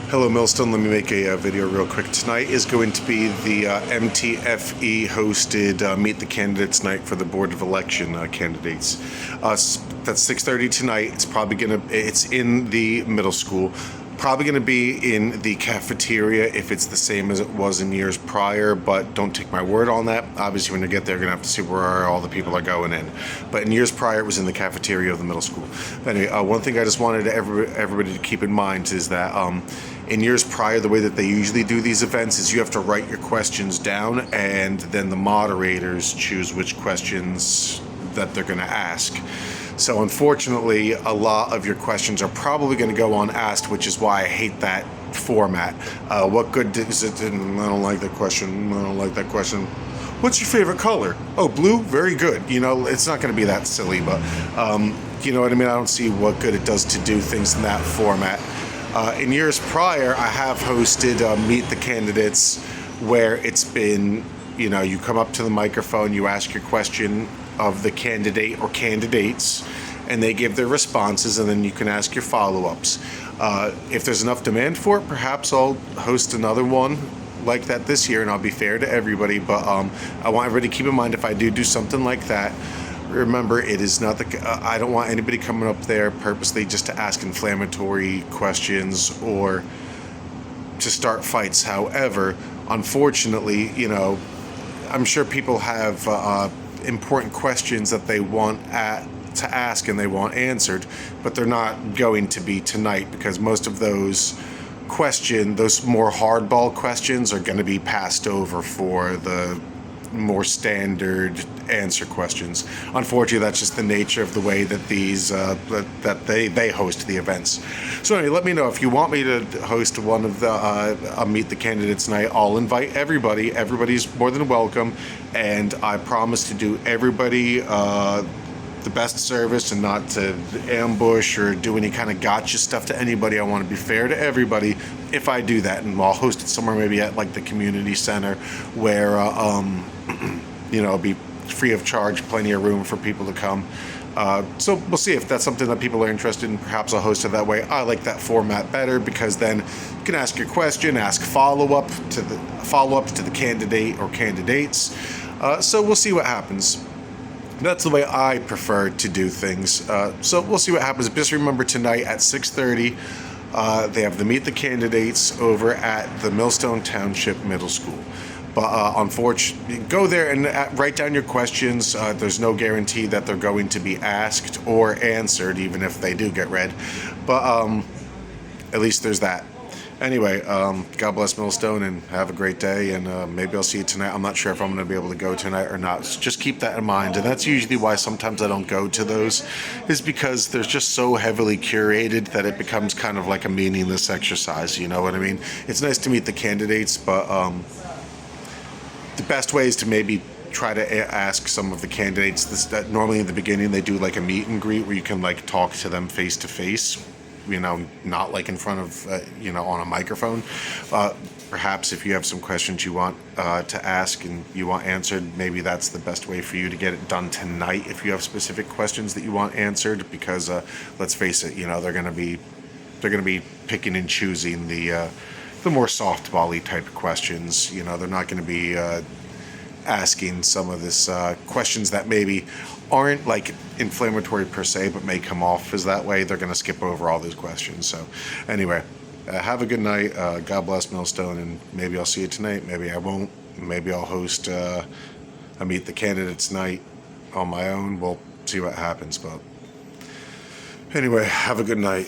Hello Millstone, let me make a video real quick. Tonight is going to be the MTFE hosted Meet the Candidates night for the Board of Election candidates. That's 6:30 tonight. It's in the middle school. Probably going to be in the cafeteria if it's the same as it was in years prior, but don't take my word on that. Obviously, when you get there, you're going to have to see where all the people are going in. But in years prior, it was in the cafeteria of the middle school. Anyway, one thing I just wanted everybody to keep in mind is that in years prior, the way that they usually do these events is you have to write your questions down, and then the moderators choose which questions that they're going to ask. So unfortunately, a lot of your questions are probably going to go unasked, which is why I hate that format. What good is it? I don't like that question. I don't like that question. What's your favorite color? Oh, blue? Very good. You know, it's not going to be that silly, but you know what I mean? I don't see what good it does to do things in that format. In years prior, I have hosted Meet the Candidates where it's been, you know, you come up to the microphone, you ask your question of the candidate or candidates, and they give their responses, and then you can ask your follow-ups. If there's enough demand for it, perhaps I'll host another one like that this year, and I'll be fair to everybody, but I want everybody to keep in mind, if I do something like that, remember, it is not I don't want anybody coming up there purposely just to ask inflammatory questions or to start fights. However, unfortunately, you know, I'm sure people have important questions that they want to ask and they want answered, but they're not going to be tonight because most of those more hardball questions are going to be passed over for the more standard answer questions. Unfortunately, that's just the nature of the way that these they host the events. So anyway, let me know if you want me to host one of the Meet the Candidates night. I'll invite everybody. Everybody's more than welcome, and I promise to do everybody the best service and not to ambush or do any kind of gotcha stuff to anybody. I want to be fair to everybody if I do that, and I'll host it somewhere maybe at like the community center where you know, it'll be free of charge, plenty of room for people to come. So we'll see if that's something that people are interested in. Perhaps I'll host it that way. I like that format better because then you can ask your question, ask follow-up to the candidate or candidates. So we'll see what happens. That's the way I prefer to do things. So we'll see what happens. Just remember, tonight at 6:30, they have the Meet the Candidates over at the Millstone Township Middle School. But unfortunately, go there and write down your questions. There's no guarantee that they're going to be asked or answered, even if they do get read. But at least there's that. Anyway, God bless Millstone and have a great day, and maybe I'll see you tonight. I'm not sure if I'm going to be able to go tonight or not. So just keep that in mind, and that's usually why sometimes I don't go to those, is because they're just so heavily curated that it becomes kind of like a meaningless exercise, you know what I mean? It's nice to meet the candidates, but the best way is to maybe try to ask some of the candidates that normally in the beginning they do like a meet and greet where you can like talk to them face to face, you know, not like in front of, you know, on a microphone. Perhaps if you have some questions you want to ask and you want answered, maybe that's the best way for you to get it done tonight if you have specific questions that you want answered, because let's face it, you know, they're going to be picking and choosing the more softball-y type of questions. You know, they're not going to be asking some of this questions that maybe aren't like inflammatory per se, but may come off as that way. They're going to skip over all those questions. So anyway, have a good night. God bless Millstone, and maybe I'll see you tonight. Maybe I won't. Maybe I'll host a Meet the Candidates night on my own. We'll see what happens. But anyway, have a good night.